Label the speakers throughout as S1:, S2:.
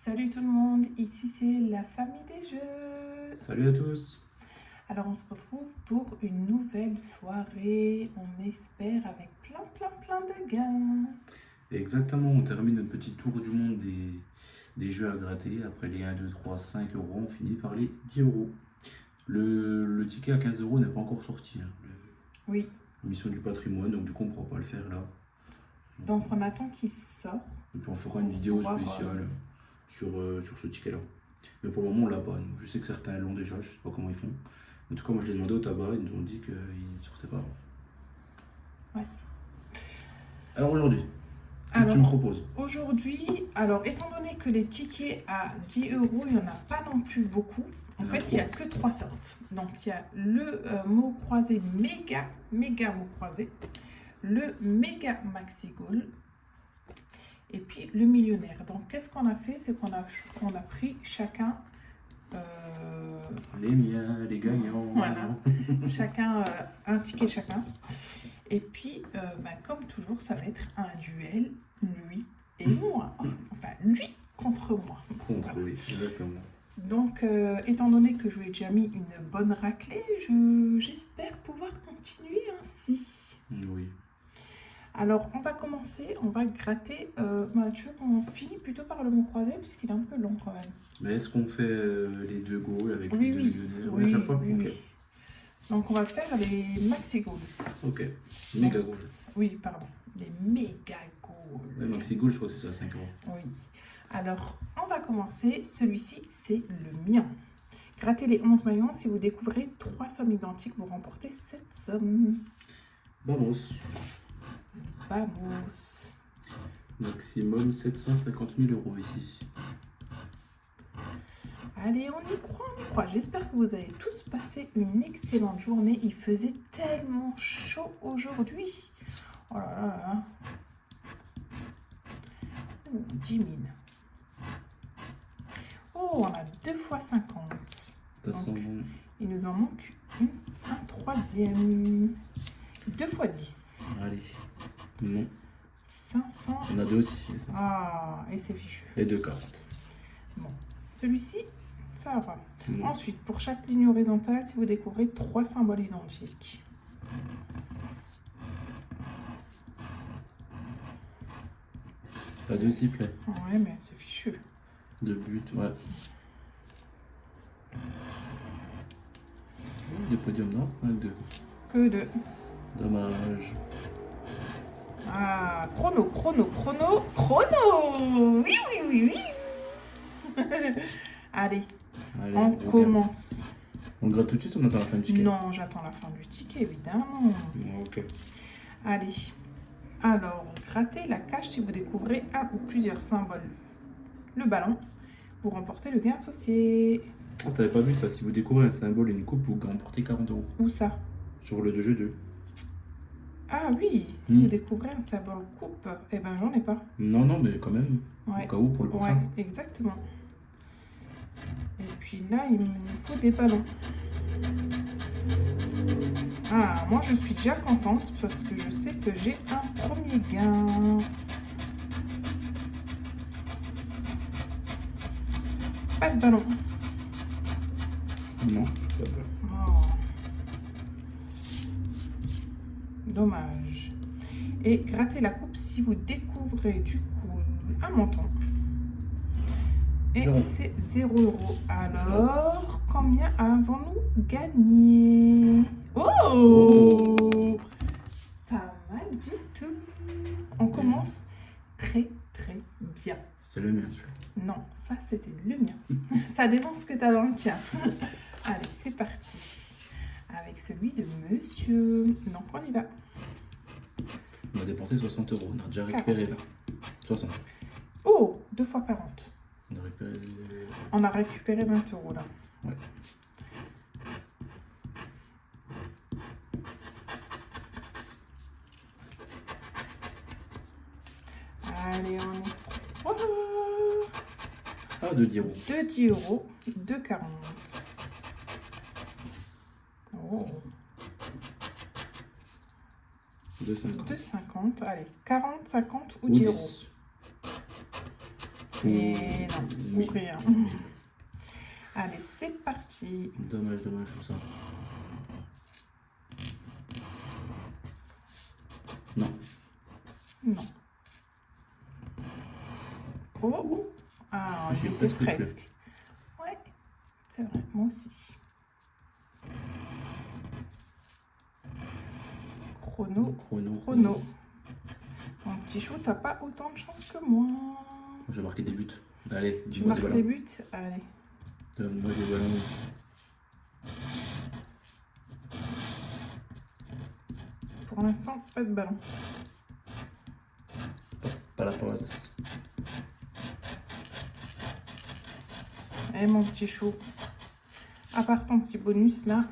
S1: Salut tout le monde, ici c'est la famille des jeux.
S2: Salut à tous.
S1: Alors on se retrouve pour une nouvelle soirée, on espère avec plein de gains.
S2: Exactement, on termine notre petit tour du monde des jeux à gratter. Après les 1, 2, 3, 5 euros, on finit par les 10 euros. Le ticket à 15 euros n'est pas encore sorti.
S1: Oui,
S2: Mission du patrimoine, donc du coup on ne pourra pas le faire là.
S1: donc on attend qu'il sorte.
S2: Et puis on fera une vidéo
S1: Pour voir,
S2: spéciale sur ce ticket là. Mais pour le moment on l'a pas. Donc, je sais que certains l'ont déjà, je sais pas comment ils font. En tout cas moi je l'ai demandé au tabac, ils nous ont dit qu'ils ne sortaient pas.
S1: Ouais.
S2: Alors aujourd'hui, qu'est-ce que tu me proposes?
S1: Aujourd'hui, alors étant donné que les tickets à 10 euros, il n'y en a pas non plus beaucoup. En fait, il n'y a que 3 sortes. Donc, il y a le mot croisé méga mot croisé, le méga maxi goal et puis le millionnaire. Donc, qu'est-ce qu'on a fait? C'est qu'on a pris chacun...
S2: Les miens, les gagnants.
S1: Voilà, chacun un ticket chacun. Et puis, comme toujours, ça va être un duel, lui et moi. Enfin, lui contre moi.
S2: Contre, oui, exactement.
S1: Donc, étant donné que je lui ai déjà mis une bonne raclée, j'espère pouvoir continuer ainsi.
S2: Oui.
S1: Alors, on va commencer, on va gratter. Tu veux qu'on finisse plutôt par le mot croisé, puisqu'il est un peu long quand même.
S2: Mais est-ce qu'on fait les deux goals avec
S1: Oui,
S2: les deux
S1: oui.
S2: millionnaires
S1: Oui,
S2: à chaque fois?
S1: oui,
S2: Ok.
S1: oui. Donc, on va faire les maxi goals.
S2: Ok. Méga goal.
S1: Oui, pardon. Les méga goals.
S2: Ouais, maxi goal, je crois que c'est ça, 5 euros.
S1: Oui. Alors, on va commencer. Celui-ci, c'est le mien. Grattez les 11 maillons. Si vous découvrez 3 sommes identiques, vous remportez cette somme.
S2: Vamos.
S1: Vamos.
S2: Maximum 750 000 euros ici.
S1: Allez, on y croit, on y croit. J'espère que vous avez tous passé une excellente journée. Il faisait tellement chaud aujourd'hui. Oh là là là. 10 000. Oh, on a 2 fois 50. Donc, il nous en manque un troisième. 2 fois 10.
S2: Allez. Non.
S1: 500.
S2: On a deux aussi. Et 500.
S1: Ah, et c'est fichu.
S2: Et deux cartes.
S1: Bon, celui-ci, ça va.
S2: Non.
S1: Ensuite, pour chaque ligne horizontale, si vous découvrez 3 symboles identiques.
S2: Pas deux sifflets.
S1: Ouais, mais c'est fichu.
S2: Deux buts, ouais. Deux podiums, non? Un, deux.
S1: Que 2.
S2: Dommage.
S1: Ah, chrono. Oui. Allez,
S2: Allez,
S1: on
S2: regarde.
S1: commence.
S2: On gratte tout de suite ou on attend la fin du ticket?
S1: Non, j'attends la fin du ticket, évidemment.
S2: Ok.
S1: Allez. Alors, grattez la cage si vous découvrez un ou plusieurs symboles. Le ballon, vous remportez le gain associé.
S2: Ah, t'avais pas vu ça? Si vous découvrez un symbole et une coupe, vous remportez 40 euros.
S1: Où ça?
S2: Sur le jeu 2.
S1: Ah oui, si vous découvrez un symbole coupe, eh ben j'en ai pas.
S2: Non, mais quand même.
S1: Ouais.
S2: Au cas où pour le prochain.
S1: Ouais, exactement. Et puis là, il me faut des ballons. Ah, moi je suis déjà contente parce que je sais que j'ai un premier gain. Pas de ballon.
S2: Non, pas vrai.
S1: Oh. Dommage. Et grattez la coupe si vous découvrez du coup un menton. Et
S2: Zéro.
S1: c'est 0 euros. Alors, combien avons-nous gagné? Oh, pas mal du tout. On commence très bien.
S2: C'est le mien, celui-là.
S1: Non, ça c'était le mien. Ça dépend ce que tu as dans le tien. Allez, c'est parti. Avec celui de monsieur. Donc on y va.
S2: On a dépensé 60 euros. On a déjà récupéré
S1: 40.
S2: 20. 60.
S1: Oh, 2 fois 40.
S2: On a récupéré.
S1: On a récupéré 20 euros là.
S2: Ouais.
S1: Allez, on y croit.
S2: Ah, de 10 euros.
S1: 2 10 euros, 2,40. Oh,
S2: 2,50.
S1: 2,50. Allez, 40, 50 ou
S2: Ou
S1: 10 euros.
S2: 10.
S1: Et non,
S2: Oui.
S1: ou rien. Allez, c'est parti.
S2: Dommage, tout ça. Non.
S1: Non. Oh, ah,
S2: J'ai
S1: j'étais
S2: presque
S1: presque. Ouais, c'est vrai, moi aussi. Chrono. Mon petit chou, t'as pas autant de chance que moi.
S2: Je vais marquer des buts. Allez,
S1: Tu
S2: dis-moi des
S1: marques les
S2: ballons.
S1: buts? Allez.
S2: Donne-moi des ballons.
S1: Pour l'instant, pas de ballon.
S2: Pas la passe.
S1: Allez, mon petit chou. À part ton petit bonus, là,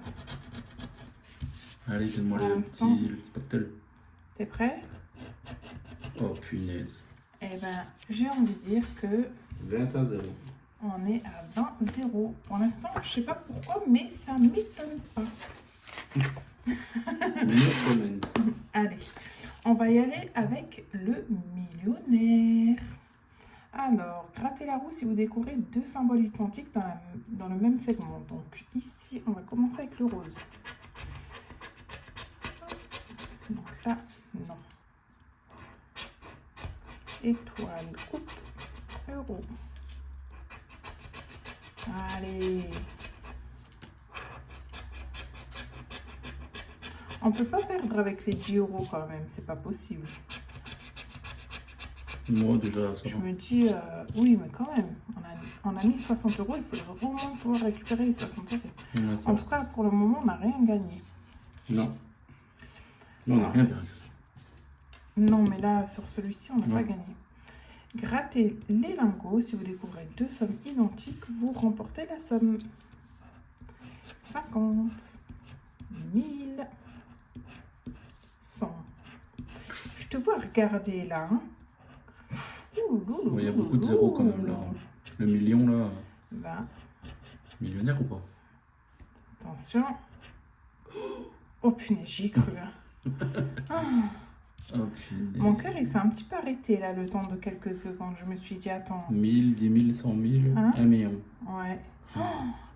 S2: Allez, donne-moi
S1: Pour
S2: le
S1: l'instant.
S2: petit spectacle.
S1: t'es prêt?
S2: Oh punaise.
S1: Eh ben, j'ai envie de dire que
S2: 20-0.
S1: on est à 20-0. Pour l'instant, je sais pas pourquoi, mais ça m'étonne pas. Allez, on va y aller avec le millionnaire. Alors, grattez la roue si vous découvrez deux symboles identiques dans le même segment. Donc ici, on va commencer avec le rose. Donc là, non. Étoile, coupe, euro. Allez. On peut pas perdre avec les 10 euros quand même, c'est pas possible.
S2: Moi déjà, ça
S1: Je
S2: va.
S1: me dis, oui, mais quand même, on a mis 60 euros, il faudrait vraiment pouvoir récupérer les 60 euros.
S2: Ouais, ça
S1: En
S2: va.
S1: tout cas, pour le moment, on n'a rien gagné.
S2: Non. Non, on n'a rien perdu.
S1: Non, mais là, sur celui-ci, on n'a
S2: Ouais.
S1: pas gagné. Grattez les lingots. Si vous découvrez deux sommes identiques, vous remportez la somme. 50, 1000, 100. Je te vois regarder là. Hein.
S2: Il y a beaucoup de zéros quand même là. Le million là.
S1: 20.
S2: Millionnaire ou pas?
S1: Attention. Oh punaise, j'y ai cru. Hein. Ah.
S2: Oh punaise.
S1: Mon cœur, il s'est un petit peu arrêté là, le temps de quelques secondes. Je me suis dit, attends.
S2: 1000, 10 000, 100 000,
S1: Hein?
S2: 1 million.
S1: Ouais. Oh,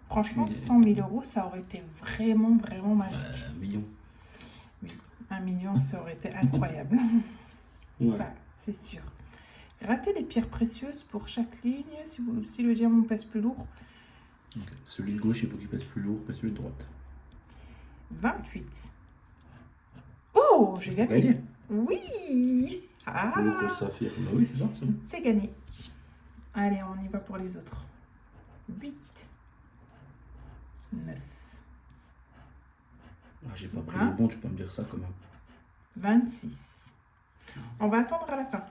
S1: franchement, 100 000 euros, ça aurait été vraiment, vraiment magique.
S2: 1 million.
S1: 1 million, ça aurait été incroyable.
S2: Ouais.
S1: Ça, c'est sûr. Grattez les pierres précieuses pour chaque ligne. Si le diamant pèse plus lourd,
S2: Ok. Celui de gauche, il faut qu'il pèse plus lourd que celui de droite.
S1: 28. Oh, j'ai
S2: C'est
S1: gagné.
S2: gagné.
S1: Oui. Ah,
S2: Lourd que le saphir. Bah oui, c'est ça. C'est bon.
S1: c'est gagné. Allez, on y va pour les autres. 8. 9.
S2: Ah, j'ai pas pris
S1: Hein?
S2: le bon, tu peux me dire ça quand même.
S1: 26. On va attendre à la fin.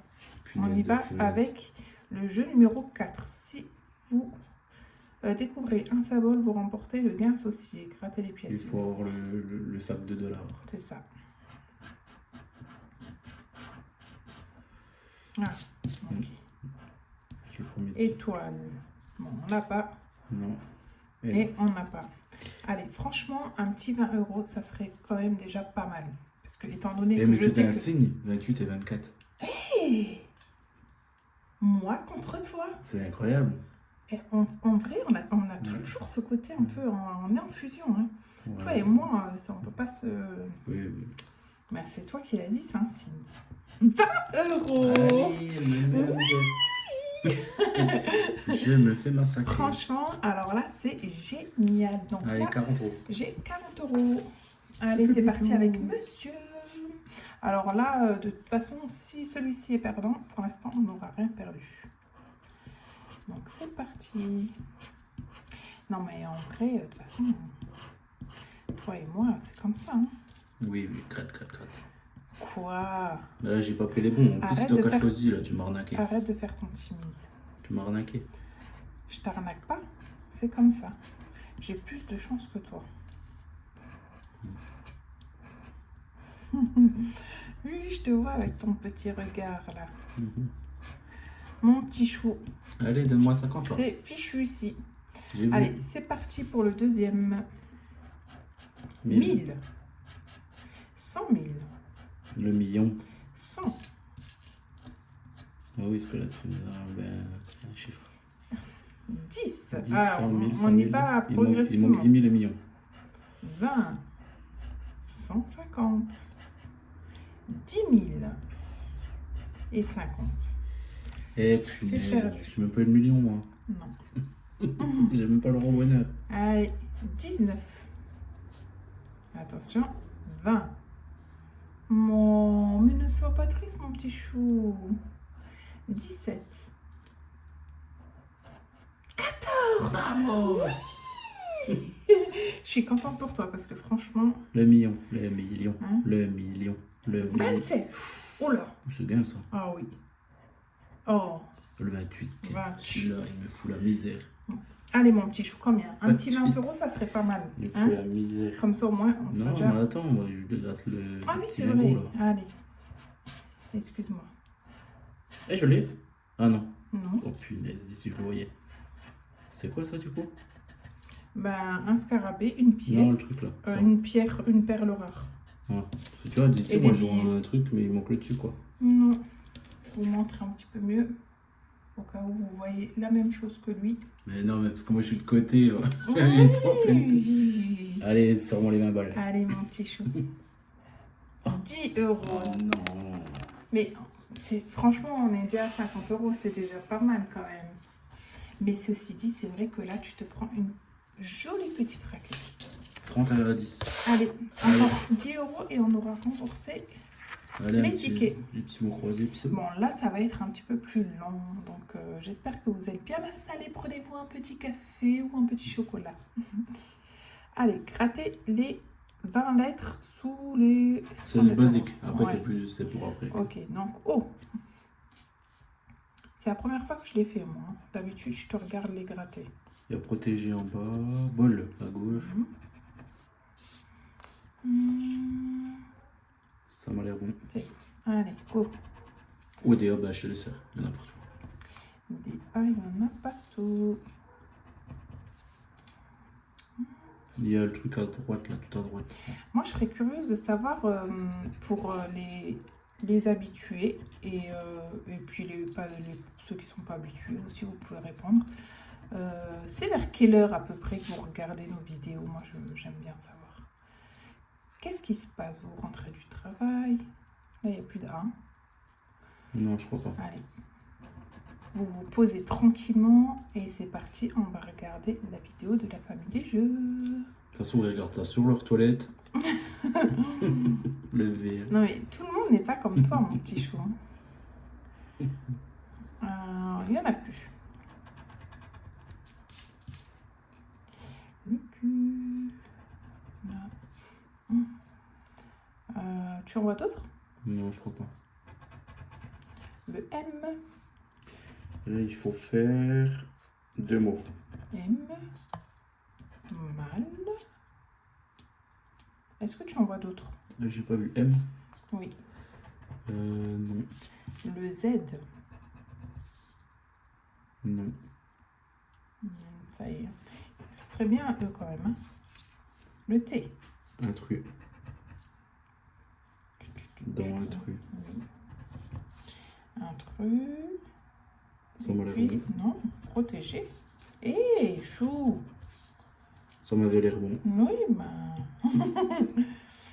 S1: On
S2: Punaise
S1: y
S2: de
S1: va
S2: punaise.
S1: avec le jeu numéro 4. Si vous découvrez un symbole, vous remportez le gain associé. Grattez les
S2: Il
S1: pièces.
S2: faut avoir le sac de $.
S1: C'est ça. Ah, ok.
S2: C'est le premier.
S1: Étoile. Bon, on n'a pas.
S2: Non.
S1: Et on n'a pas. Allez, franchement, un petit 20 euros, ça serait quand même déjà pas mal. Parce que, étant donné que
S2: mais
S1: je sais
S2: c'était un
S1: que...
S2: signe, 28 et 24.
S1: Hey, moi contre toi.
S2: C'est incroyable.
S1: Et en vrai, on a toujours ce côté un peu... On est en fusion. Hein.
S2: Ouais.
S1: Toi et moi, ça, on peut pas se...
S2: Oui, oui.
S1: Mais c'est toi qui l'as dit, c'est un signe. 20 euros.
S2: Allez, je me fais massacrer.
S1: Franchement, alors là, c'est génial. Donc
S2: Allez,
S1: là,
S2: 40 euros.
S1: j'ai 40 euros. Allez, c'est parti avec monsieur. Alors là, de toute façon, si celui-ci est perdant, pour l'instant, on n'aura rien perdu. Donc c'est parti. Non, mais en vrai, de toute façon, toi et moi, c'est comme ça. Hein.
S2: Oui, oui, gratte.
S1: Quoi?
S2: Mais là, j'ai pas pris les bons. En plus,
S1: Arrête
S2: c'est toi
S1: de
S2: qui as
S1: faire-
S2: choisi, là. Tu m'as arnaqué.
S1: Arrête de faire ton timide.
S2: Tu m'as arnaqué.
S1: Je t'arnaque pas, c'est comme ça. J'ai plus de chance que toi. Oui, je te vois avec ton petit regard là.
S2: Mhm.
S1: Mon petit chou,
S2: Allez, donne-moi 50 là.
S1: c'est fichu ici.
S2: J'ai vu.
S1: Allez, c'est parti pour le deuxième.
S2: 1000.
S1: 1000. 100 000.
S2: Le million.
S1: 100.
S2: Ah oui, parce que là, tu me dis, ah ben, je 10,
S1: Alors,
S2: 100 000,
S1: on
S2: 100
S1: y
S2: 000.
S1: va
S2: Il manque
S1: progressivement.
S2: 10 000 et millions.
S1: 20, 150, 10 000 et 50.
S2: Eh
S1: C'est
S2: punaise,
S1: perdu.
S2: je suis même pas le million, moi.
S1: Non.
S2: J'ai même pas le roi bonheur.
S1: Allez, 19. Attention, 20. Mais ne sois pas triste, mon petit chou. 17.
S2: Vamos!
S1: Je suis contente pour toi parce que franchement,
S2: Le million, le million,
S1: Hein?
S2: le million, le million.
S1: 27. Oh là.
S2: C'est bien ça.
S1: Ah oui. Oh.
S2: Le 28.
S1: 28.
S2: Celui-là, il me fout la misère.
S1: Allez, mon petit chou, combien? Un petit
S2: 28.
S1: 20 euros, ça serait pas mal.
S2: Il me
S1: Hein?
S2: fout la misère.
S1: Comme ça, au moins, on sera
S2: Non,
S1: déjà...
S2: mais attends, moi, je gratte le
S1: Ah oui,
S2: petit
S1: c'est
S2: lingot,
S1: vrai.
S2: là.
S1: Allez. Excuse-moi.
S2: Eh, je l'ai? Ah non.
S1: Non.
S2: Oh punaise, d'ici je le voyais. C'est quoi ça du coup?
S1: Ben, un scarabée, une pièce.
S2: Non, le truc là. ça.
S1: Une pierre, une perle rare.
S2: Ouais. Parce que tu vois, d'ici
S1: Et
S2: moi
S1: des
S2: je vois
S1: billets.
S2: un truc, mais il manque le dessus quoi.
S1: Non. Je vous montre un petit peu mieux. Au cas où vous voyez la même chose que lui.
S2: Mais non, mais parce que moi je suis de côté. Là. Ils sont en pleine tête.
S1: Oui.
S2: Allez, sors-moi les 20 balles.
S1: Allez, mon petit chou. 10 euros.
S2: Oh non.
S1: Mais franchement, on est déjà à 50 euros. C'est déjà pas mal quand même. Mais ceci dit, c'est vrai que là, tu te prends une jolie petite raclette.
S2: 30 à 10.
S1: Allez, encore 10 euros et on aura remboursé.
S2: Allez,
S1: Les
S2: un petit-
S1: tickets.
S2: Les petits mots croisés, puis c'est bon.
S1: Bon, là, ça va être un petit peu plus long. Donc, j'espère que vous êtes bien installés. Prenez-vous un petit café ou un petit chocolat. Allez, grattez les 20 lettres sous les...
S2: C'est
S1: 30
S2: le basique.
S1: euros.
S2: Après,
S1: Ouais.
S2: c'est pour après.
S1: Ok, donc, oh. C'est la première fois que je l'ai fait, moi. D'habitude, je te regarde les gratter.
S2: Il y a protégé en bas, bol à gauche. Ça m'a l'air bon.
S1: Allez, go.
S2: Ou des hobs chez les sœurs, il y en a partout.
S1: Des A, il y en a partout.
S2: Il y a le truc à droite, là, tout à droite.
S1: Moi, je serais curieuse de savoir pour les habitués et puis ceux qui ne sont pas habitués aussi, vous pouvez répondre. C'est vers quelle heure à peu près que vous regardez nos vidéos? Moi, j'aime bien savoir. Qu'est-ce qui se passe? Vous rentrez du travail. Là, il n'y a plus d'A.
S2: Non, je crois pas.
S1: Allez. Vous vous posez tranquillement et c'est parti. On va regarder la vidéo de la famille des jeux.
S2: De toute façon, ils regardent ça sur leur toilette. Le verre.
S1: Non mais tout le monde n'est pas comme toi, mon petit chou. Il n'y en a plus. Le cul. Là. Tu en vois d'autres?
S2: Non, je crois pas.
S1: Le M.
S2: Là, il faut faire 2 mots.
S1: M. Mal. Est-ce que tu en vois d'autres?
S2: Là, j'ai pas vu M.
S1: Oui.
S2: Non.
S1: Le Z.
S2: Non.
S1: Ça y est. Ça serait bien un E quand même. Hein. Le T.
S2: Intrus. Dans intrus.
S1: Intrus.
S2: Ça m'a
S1: Et
S2: l'air
S1: puis,
S2: bon.
S1: non, protégé. Et chou.
S2: Ça m'avait l'air bon.
S1: Oui, ben.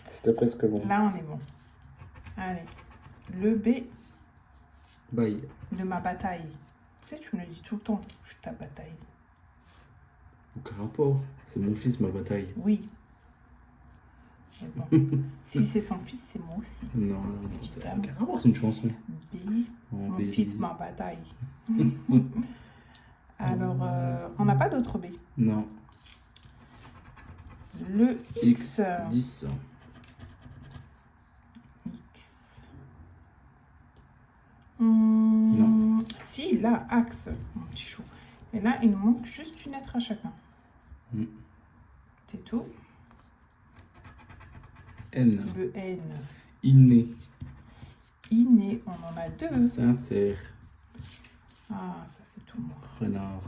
S2: C'était presque bon.
S1: Là, on est bon. Allez. Le B
S2: Bye.
S1: de ma bataille. Tu sais, tu me le dis tout le temps. Je suis ta bataille.
S2: Aucun rapport. C'est mon fils, ma bataille.
S1: Oui. Mais bon. Si c'est ton fils, c'est moi aussi.
S2: Non, non, c'est
S1: Évidemment.
S2: aucun rapport, c'est une chanson.
S1: B.
S2: Oh,
S1: Mon
S2: baby.
S1: fils, ma bataille. Alors, on n'a pas d'autre B.
S2: Non.
S1: Le X.
S2: 10.
S1: X. Si, là, axe, mon petit chou. Et là, il nous manque juste une lettre à chacun.
S2: Mm.
S1: C'est tout.
S2: N.
S1: Le N.
S2: Inné.
S1: Inné, on en a deux.
S2: Sincère.
S1: Ah, ça c'est tout moi.
S2: Renard.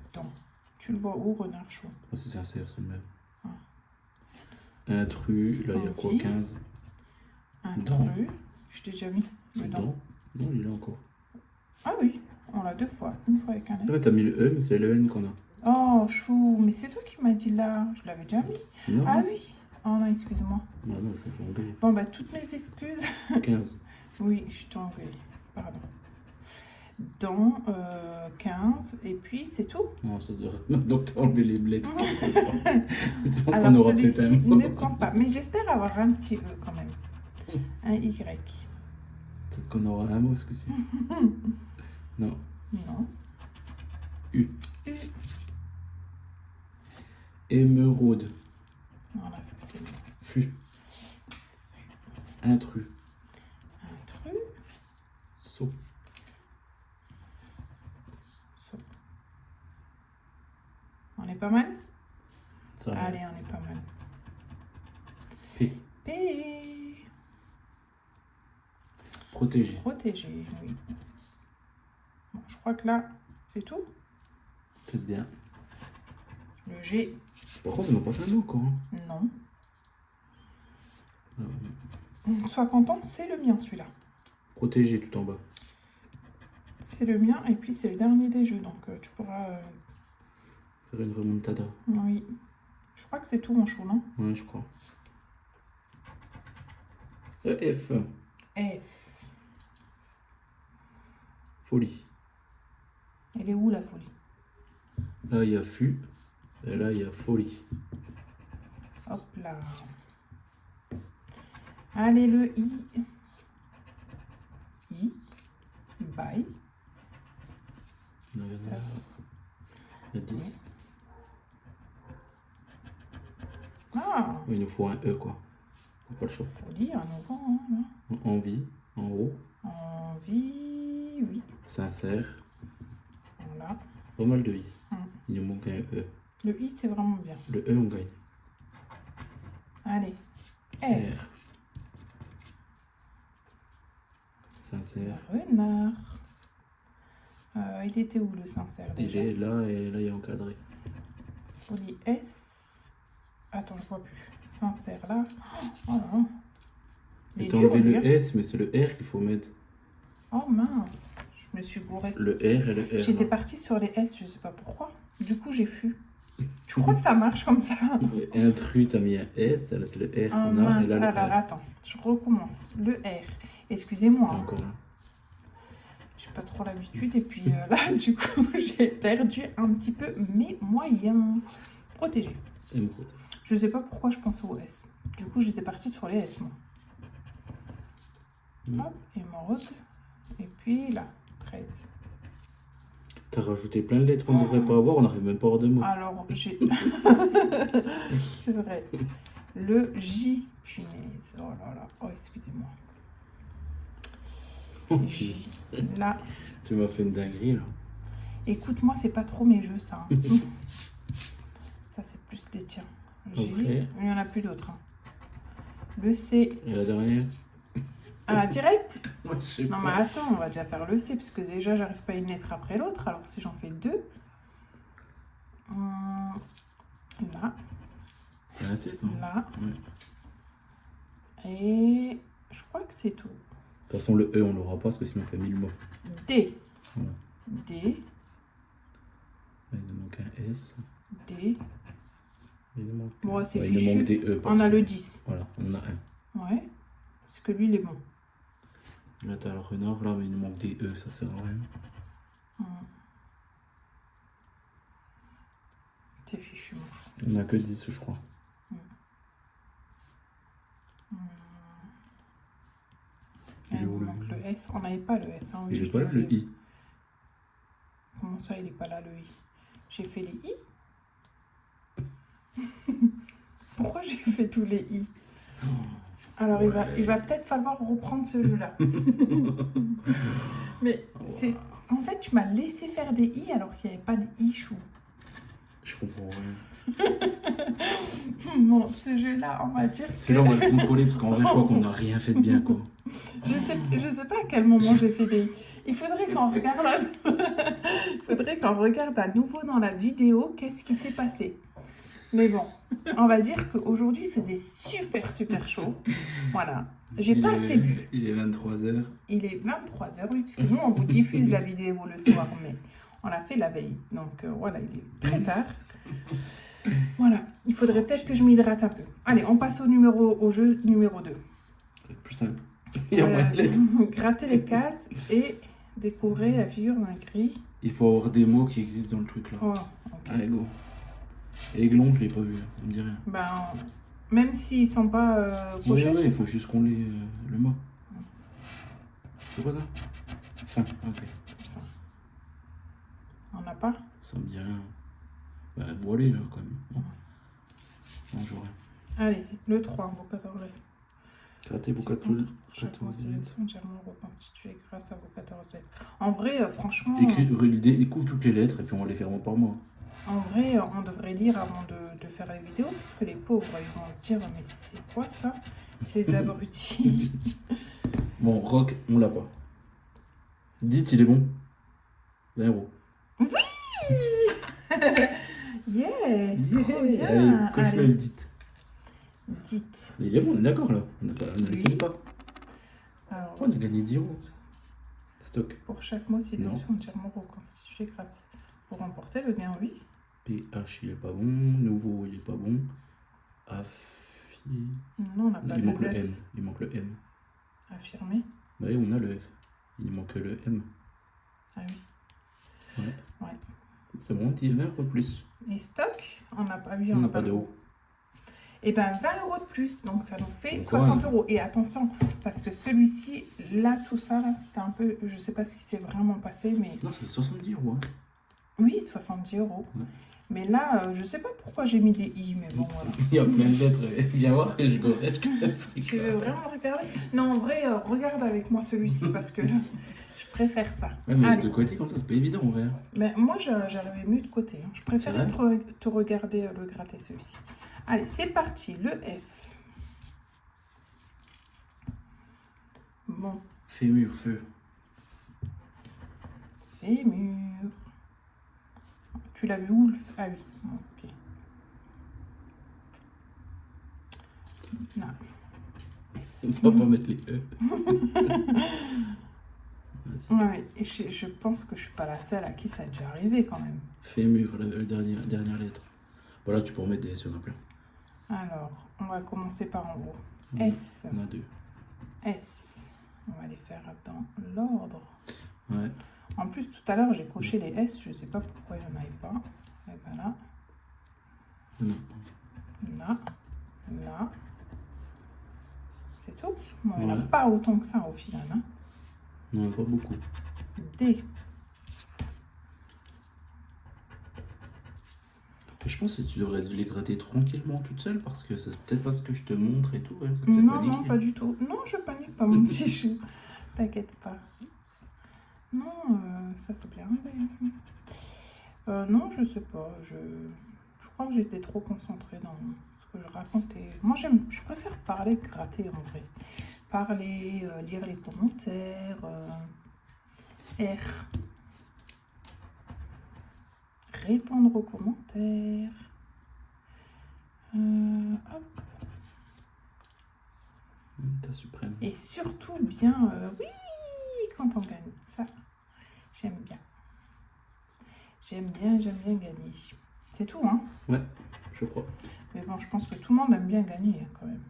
S1: Attends, tu le vois où, renard chaud?
S2: Ah, c'est sincère, c'est le même.
S1: Ah.
S2: Intrus. Là, il y a quoi?
S1: Envie.
S2: 15.
S1: Un
S2: Dent.
S1: tru. Je t'ai déjà mis le dent.
S2: Dedans. Non, il est là encore.
S1: Ah oui, on On l'a 2 fois. Une fois avec un
S2: Ouais,
S1: S.
S2: t'as mis le E, mais c'est le N qu'on a.
S1: Oh, chou, mais c'est toi qui m'as dit là. Je l'avais déjà mis.
S2: Non.
S1: Ah oui. Oh non, excuse-moi.
S2: Non, non, je vais t'engueuler.
S1: Bon, bah, toutes mes excuses.
S2: 15.
S1: Oui, je t'ai engueulé. Pardon. Dans 15, et puis c'est tout.
S2: Non, ça devrait... Donc t'as enlevé les lettres. Je pense qu'on
S1: Alors,
S2: aura peut-être
S1: celui-ci
S2: un mot.
S1: ne compte pas. Mais j'espère avoir un petit E quand même. Un Y.
S2: Peut-être qu'on aura un mot ce coup-ci. Non.
S1: Non.
S2: U.
S1: U.
S2: Émeraude.
S1: Voilà, ça c'est bon.
S2: Fût. Intrus.
S1: Intrus.
S2: Saut.
S1: Saut. On est pas mal?
S2: Ça va.
S1: Allez, on est pas mal.
S2: P.
S1: P.
S2: Protégé.
S1: Protégé, oui. Bon, je crois que là, c'est tout.
S2: C'est bien.
S1: Le G,
S2: Par contre, on n'a pas fait un mot encore. Hein.
S1: non.
S2: Euh,
S1: Sois contente, c'est le mien celui-là.
S2: Protégé tout en bas.
S1: C'est le mien et puis c'est le dernier des jeux, donc tu pourras...
S2: Faire une remontada.
S1: Oui. Je crois que c'est tout mon chou, non?
S2: Ouais, je crois. F.
S1: F.
S2: Folie.
S1: Elle est où la folie?
S2: Là, il y a fût. Et là, il y a folie.
S1: Hop là. Allez, le I. I. Bye.
S2: Il y a 10.
S1: Ah,
S2: Il nous faut un E, quoi. On n'a pas le choix.
S1: folie, un nouveau, hein, là.
S2: Envie, en haut.
S1: Envie, oui.
S2: Sincère.
S1: Voilà.
S2: Pas mal de I.
S1: Hum.
S2: Il nous manque un E.
S1: Le I, c'est vraiment bien.
S2: Le E, on gagne.
S1: Allez. R.
S2: R. Sincère.
S1: Renard. Il était où le sincère
S2: Il
S1: déjà?
S2: est là et là, il est encadré.
S1: Folie S. Attends, je vois plus. Sincère là. Oh non. Il
S2: Et
S1: est
S2: t'as
S1: dur,
S2: enlevé
S1: lui,
S2: le
S1: hein.
S2: S, mais c'est le R qu'il faut mettre.
S1: Oh mince. Je me suis gourée.
S2: Le R et le R.
S1: J'étais
S2: là.
S1: partie sur les S, je sais pas pourquoi. Du coup, j'ai fui. Je crois que ça marche comme ça.
S2: Intrus, t'as mis un S, là c'est le R
S1: Oh
S2: qu'on a,
S1: mince.
S2: et là le
S1: Alors
S2: R.
S1: attends, je recommence. Le R. Excusez-moi,
S2: Et
S1: hein.
S2: encore là.
S1: J'ai pas trop l'habitude. Et puis là, du coup, j'ai perdu un petit peu mes moyens. Protégé.
S2: Émeraude.
S1: Je sais pas pourquoi je pense au S. Du coup, j'étais partie sur les S, moi. Hop, émeraude. Et puis là, 13.
S2: T'as rajouté plein de lettres qu'on ne devrait pas avoir, on n'arrive même pas à avoir de mots.
S1: Alors, j'ai... C'est vrai. Le J, punaise. Oh là là. Oh, excusez-moi. J. Là.
S2: Tu m'as fait une dinguerie là.
S1: Écoute-moi, c'est pas trop mes jeux, ça. Hein. Ça, c'est plus les tiens. J.
S2: Ok.
S1: Il n'y en a plus d'autres. Hein. Le C.
S2: Et la dernière?
S1: Ah, direct?
S2: Moi je sais
S1: Non, mais
S2: pas.
S1: attends, on va déjà faire le C, parce que déjà, j'arrive pas à une lettre après l'autre. Alors, si j'en fais deux... Là.
S2: C'est un C ça? De
S1: Là.
S2: Ouais.
S1: Et je crois que c'est tout.
S2: toute façon le E on l'aura pas parce que sinon on fait 1000 mots.
S1: D.
S2: Voilà.
S1: D.
S2: Là, il nous manque un S.
S1: D.
S2: Il nous manque,
S1: Bon, c'est
S2: il nous
S1: fichu.
S2: manque des E.
S1: On
S2: partout.
S1: a le 10.
S2: Voilà, on en a un.
S1: Ouais. Parce que lui, il est bon.
S2: Là t'as le renard là, mais il nous manque des E, ça sert à rien.
S1: C'est fichu, mon chou.
S2: On a que 10 je crois. Il est
S1: Il
S2: où,
S1: nous
S2: le
S1: manque
S2: I?
S1: le S. On n'avait pas le S. Hein.
S2: Il
S1: J'ai
S2: est pas là
S1: fait-
S2: le I.
S1: Comment ça, il est pas là, le I? J'ai fait les I. Pourquoi j'ai fait tous les I? Alors, il va peut-être falloir reprendre celui-là. Mais c'est... En fait, tu m'as laissé faire des I alors qu'il n'y avait pas de I, chou.
S2: Je comprends rien.
S1: Bon, ce jeu-là, on va dire que...
S2: Celui-là on va le contrôler parce qu'en vrai je crois qu'on n'a rien fait de bien quoi.
S1: Je sais pas à quel moment j'ai fait des... Il faudrait qu'on regarde Il faudrait qu'on regarde à nouveau dans la vidéo qu'est-ce qui s'est passé. Mais bon, on va dire qu'aujourd'hui, il faisait super chaud. Voilà. J'ai pas assez bu.
S2: Il est 23h.
S1: Il est 23h, oui, puisque nous, on vous diffuse la vidéo le soir, mais on l'a fait la veille. Donc voilà, il est très tard. Voilà, il faudrait peut-être que je m'hydrate un peu. Allez, on passe au jeu numéro 2.
S2: C'est plus simple. Il y a moins de lettres.
S1: Gratter les cases et découvrir la figure d'un gris.
S2: Il faut avoir des mots qui existent dans le truc là.
S1: Oh, ok.
S2: Allez, go. Aiglon, je l'ai pas vu, ça me dit rien.
S1: Ben, même s'ils sont pas cochés.
S2: Ouais, il faut juste qu'on lit le mot. C'est quoi ça? Fin, ok.
S1: On n'a pas?
S2: Ça me dit rien. Bah, voilé là quand même. Non, j'aurais.
S1: Allez, le 3, vos 14 lettres.
S2: Grattez vos 14
S1: Chaque mot
S2: lettres.
S1: sélection entièrement reconstitué grâce à vos 14 lettres. En vrai, franchement,
S2: Découvre toutes les lettres et puis on va les faire mot par mot.
S1: en vrai, on devrait lire avant de faire les vidéos, parce que les pauvres, ils vont se dire, mais c'est quoi ça? Ces abrutis.
S2: Bon, Rock, on l'a pas. Dites, il est bon. 20 €.
S1: Yes, trop bien.
S2: Allez, coche-le le dites.
S1: Dites.
S2: Il est bon, on est d'accord là. On n'a
S1: Oui.
S2: pas.
S1: Alors,
S2: Oh, on a gagné 10 €. Stock.
S1: pour chaque mot ci-dessus,
S2: Non.
S1: entièrement reconstitué grâce. Pour remporter le gain, oui.
S2: PH, il est pas bon. Nouveau, il est pas bon. Affi.
S1: Non, on n'a pas
S2: Il
S1: de
S2: manque le
S1: F.
S2: M. Il manque le M.
S1: Affirmé.
S2: Oui, on a le F. Il manque le M.
S1: Ah oui.
S2: Ouais.
S1: Ouais.
S2: C'est bon, 10 € de plus.
S1: Et stock, on n'a pas vu,
S2: On
S1: n'a
S2: n'a pas de haut.
S1: Et ben 20 € de plus, donc ça nous fait
S2: Encore
S1: 60 €. Et attention, parce que celui-ci, là, tout ça, là, c'était un peu, je sais pas ce qui s'est vraiment passé, mais
S2: Non, c'est 70 €. Hein.
S1: oui, 70 €.
S2: Ouais.
S1: Mais là, je sais pas pourquoi j'ai mis des i, mais bon, voilà.
S2: Il y a plein de lettres. Viens voir que je corrige.
S1: Tu veux vraiment regarder? Non, en vrai, regarde avec moi celui-ci, parce que je préfère ça.
S2: Ouais, mais
S1: Allez.
S2: de côté, comme ça, c'est pas évident en vrai.
S1: Mais moi, j'arrivais mieux de côté. Hein. Je préfère te regarder le gratter, celui-ci. Allez, c'est parti, le F. Bon,
S2: Fémur, feu.
S1: fémur. Tu l'as vu où le Ah oui, ok. Là.
S2: On va pas mettre les E. Vas-y.
S1: Ouais, et je pense que je suis pas la seule à qui ça est déjà arrivé quand même.
S2: Fémur, la dernière lettre. Voilà, tu peux en mettre des S, il y en a plein.
S1: Alors, on va commencer par en haut.
S2: Oui,
S1: S.
S2: On a 2.
S1: S. On va les faire dans l'ordre.
S2: Ouais.
S1: En plus, tout à l'heure, j'ai coché les S. Je sais pas pourquoi il n'y en avait pas. Et ben là,
S2: Non.
S1: là, là. C'est tout. Bon, il n'y en a
S2: Ouais.
S1: pas autant que ça au final. Hein.
S2: Non, pas beaucoup.
S1: D.
S2: Et je pense que tu devrais les gratter tranquillement toute seule parce que c'est peut-être pas ce que je te montre et tout. Ouais, ça te fait
S1: Non,
S2: paniquer.
S1: non, pas du tout. Non, je panique pas, mon petit chou. T'inquiète pas. Non, ça c'est bien. Non, je sais pas. Je crois que j'étais trop concentrée dans ce que je racontais. Moi, je préfère parler que gratter en vrai. Parler, lire les commentaires. R. Répondre aux commentaires. Hop.
S2: Ta suprême.
S1: Et surtout bien, oui, quand on gagne. Ça, j'aime bien. J'aime bien gagner. C'est tout, hein.
S2: Ouais, je crois.
S1: Mais bon, je pense que tout le monde aime bien gagner, hein, quand même.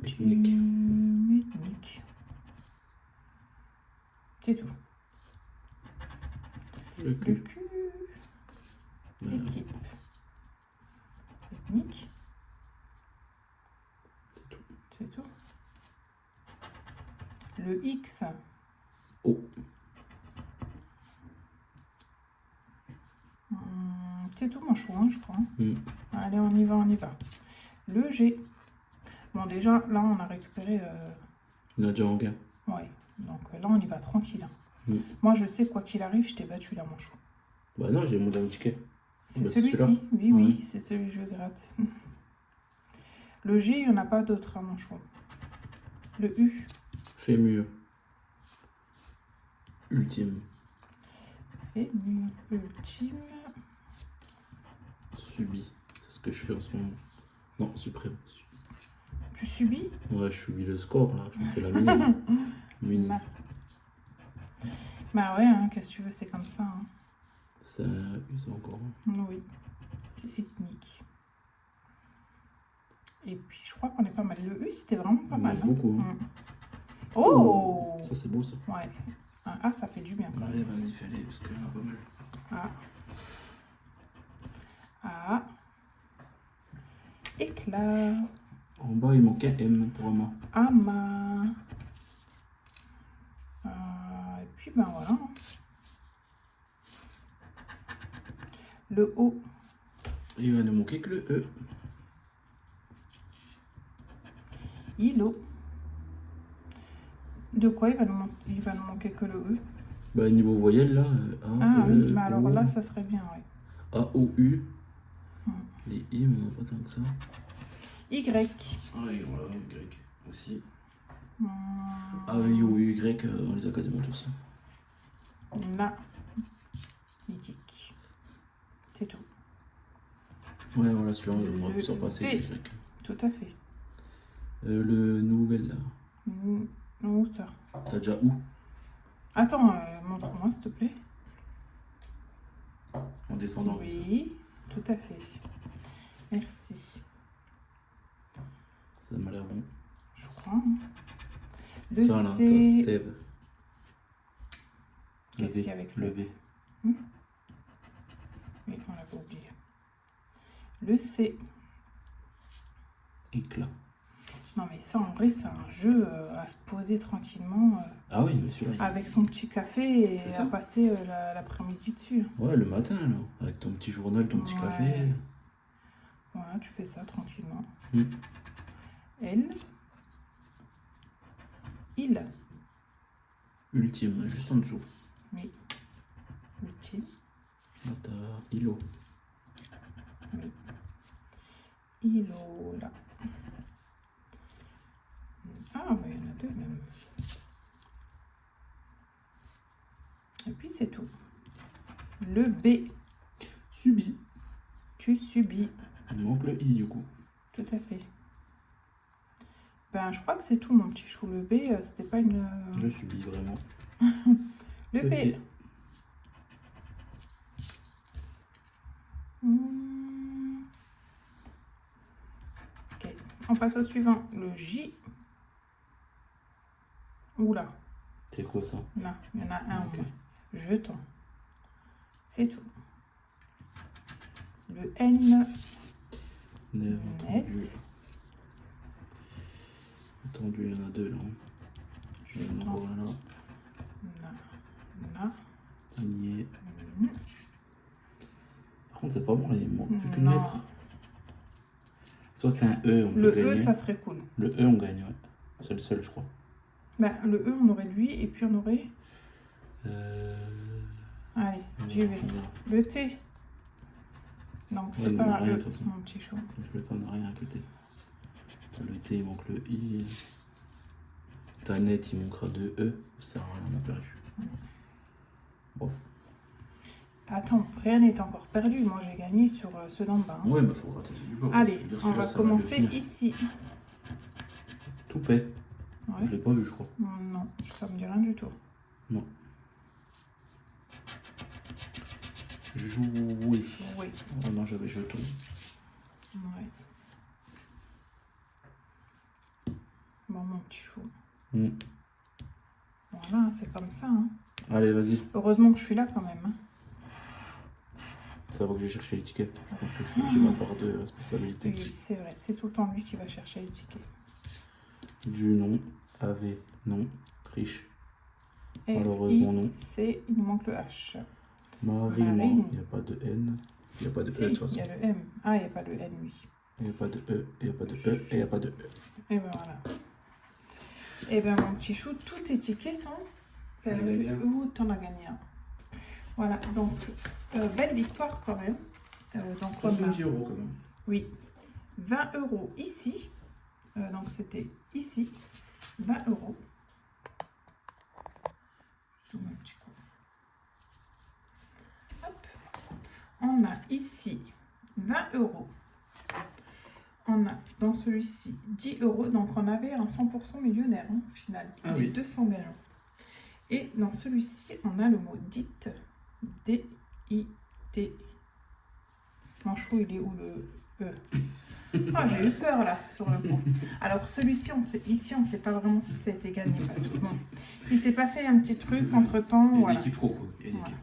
S1: Ethnique. C'est tout.
S2: Le
S1: Le
S2: cul.
S1: cul. Équipe. Ethnique.
S2: C'est tout.
S1: C'est tout. Le X.
S2: O.
S1: C'est tout mon chou, hein, je crois.
S2: Mm.
S1: Allez, on y va. Le G. Bon, déjà, là, on a récupéré...
S2: On a déjà en gain.
S1: Ouais, donc là, on y va tranquille. Hein.
S2: Mm.
S1: Moi, je sais, quoi qu'il arrive, je t'ai battu, là, mon chou.
S2: Bah non, j'ai mon dernier ticket.
S1: C'est
S2: Bah, c'est
S1: celui-ci.
S2: celui-là.
S1: Oui,
S2: Ouais.
S1: oui, c'est celui que je gratte. Le G, il n'y en a pas d'autre, hein, mon chou. Le U.
S2: Fémur. Ultime.
S1: Fémur ultime.
S2: Subis. C'est ce que je fais en ce moment. Non, suprême.
S1: Tu subis?
S2: Ouais, je subis le score là. Je me fais la mini. Mini.
S1: Bah ouais, hein, qu'est-ce que tu veux, c'est comme ça. Hein.
S2: C'est encore.
S1: Oui, c'est ethnique. Et puis je crois qu'on est pas mal. Le U, c'était vraiment pas mal.
S2: Beaucoup.
S1: Hein. Oh,
S2: ça c'est beau ça.
S1: Ouais. Ah, ça fait du bien. Quand
S2: Allez, vas-y, fais-les parce qu'il y en a pas mal.
S1: Ah. Ah. Éclat.
S2: En bas, il manque un M pour Ama.
S1: Ama. Et puis ben voilà. Le O.
S2: Il va ne manquer que le E.
S1: Ilo. De quoi il va nous manquer que le E?
S2: Bah, niveau voyelle là. A,
S1: Oui,
S2: E,
S1: bah alors
S2: O,
S1: là, ça serait bien, ouais.
S2: A, O, U.
S1: Hmm.
S2: Les I, mais on n'a pas tant que ça.
S1: Y.
S2: Ah, et voilà, Y aussi.
S1: Hmm.
S2: A, I, O, U, Y, on les a quasiment tous.
S1: Na. Mythique. C'est tout.
S2: Ouais, voilà, celui-là, on va
S1: Le
S2: s'en passer.
S1: V.
S2: Y.
S1: Tout à fait.
S2: Le nouvel là.
S1: Où ça?
S2: T'as déjà où?
S1: Attends, montre-moi s'il te plaît.
S2: En descendant.
S1: Oui, tout à fait. Merci.
S2: Ça m'a l'air bon.
S1: Je crois. Hein. Le
S2: Ça là,
S1: C.
S2: t'as Seb.
S1: Qu'est-ce qu'il y a avec ça?
S2: Le V.
S1: Oui, on l'avait oublié. Le C.
S2: Éclat.
S1: Non mais ça en vrai c'est un jeu à se poser tranquillement
S2: Ah oui, mais celui-là.
S1: avec son petit café et à passer l'après-midi dessus.
S2: Ouais, le matin là, avec ton petit journal, ton petit café.
S1: Voilà, tu fais ça tranquillement. Elle. Il.
S2: Ultime, juste en dessous.
S1: Oui. Ultime.
S2: Là t'as Ilo.
S1: Oui. Ilo là. Ah, mais il y en a deux même. Et puis c'est tout. Le B.
S2: Subi.
S1: Tu subis.
S2: Il manque le I du coup.
S1: Tout à fait. Ben, je crois que c'est tout, mon petit chou. Le B, c'était pas une...
S2: Je subis vraiment.
S1: Le B. Ok. On passe au suivant. Le J. Oula.
S2: C'est quoi ça?
S1: Là, il y en a un.
S2: Ok.
S1: Jeton. C'est tout. Le N.
S2: Net.
S1: Net.
S2: Attendu, il y en a deux là. Je vais en avoir un là.
S1: Là.
S2: Panier. Par contre, c'est pas bon là, il manque plus qu'une lettre. Soit c'est un E, on peut gagner.
S1: Le E, ça serait cool.
S2: Le E, on gagne, ouais. C'est le seul, je crois.
S1: Ben, le E, on aurait lui, et puis on aurait... Allez, j'y vais. Le T. Donc, c'est pas
S2: rien,
S1: le
S2: de toute façon.
S1: mon petit chou.
S2: Je vais pas me rien inquiéter. Le T, il manque le I. Ta net, il manquera de E. Ça, on a perdu. Bon.
S1: Attends, rien n'est encore perdu. Moi, j'ai gagné sur ceux d'en bas. Hein.
S2: Ouais, mais faut gratter celui du bas.
S1: Allez, on va commencer ici.
S2: Toupet.
S1: Ouais.
S2: Je l'ai pas vu, je crois.
S1: Non, ça me dit rien du tout.
S2: Non. Jouer.
S1: Oui.
S2: Oh non, j'avais jeton.
S1: Ouais. Bon, mon petit chou. Voilà, c'est comme ça. Hein.
S2: Allez, vas-y.
S1: Heureusement que je suis là quand même. Hein.
S2: Ça va que j'ai cherché les tickets. Je pense que j'ai ma part de responsabilité.
S1: Oui, c'est vrai. C'est tout le temps lui qui va chercher les tickets.
S2: Du nom. AV. Non. Riche.
S1: Et
S2: malheureusement, non.
S1: Il nous manque le H.
S2: Marine. Il n'y a pas de N. Il n'y a pas de E de toute façon.
S1: Il y a le M. Ah, il n'y a pas de N, oui.
S2: Il n'y a pas de E. Il n'y a pas de E. Et il n'y a pas de E.
S1: Et ben voilà. Et ben mon petit chou, tous tes tickets sont perdus. Ou t'en as gagné un. Voilà, donc belle victoire quand même. Donc on a
S2: 70 € quand même.
S1: Oui, 20 € ici. Donc c'était ici, 20 €. Je zoome un petit coup. Hop. On a ici 20 euros. On a dans celui-ci 10 euros, donc on avait un 100% millionnaire hein, au final,
S2: Ah
S1: les
S2: oui.
S1: 200 gagnants. Et dans celui-ci, on a le mot DIT, D-I-T. Manchot, il est où le E? Ah, j'ai eu peur là sur le coup. Alors celui-ci, ici, on ne sait pas vraiment si ça a été gagné parce que bon, il s'est passé un petit truc entre temps.
S2: Il y a
S1: Voilà.
S2: des quiproquos.
S1: Voilà.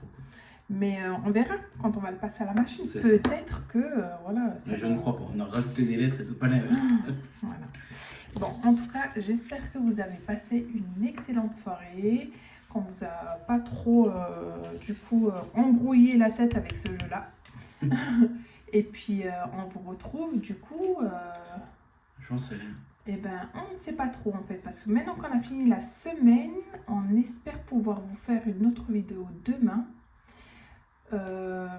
S1: Mais on verra quand on va le passer à la machine.
S2: C'est
S1: Peut-être que voilà.
S2: Mais je ne crois pas. On a rajouté des lettres et c'est pas l'inverse.
S1: Voilà. Bon, en tout cas, j'espère que vous avez passé une excellente soirée, qu'on vous a pas trop, du coup, embrouillé la tête avec ce jeu-là. Et puis, on vous retrouve, du coup,
S2: J'en sais rien.
S1: eh ben, on ne sait pas trop, en fait, parce que maintenant qu'on a fini la semaine, on espère pouvoir vous faire une autre vidéo demain,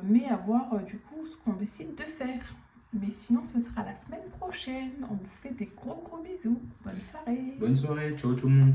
S1: mais à voir, du coup, ce qu'on décide de faire. Mais sinon, ce sera la semaine prochaine. On vous fait des gros bisous. Bonne soirée.
S2: Bonne soirée. Ciao tout le monde.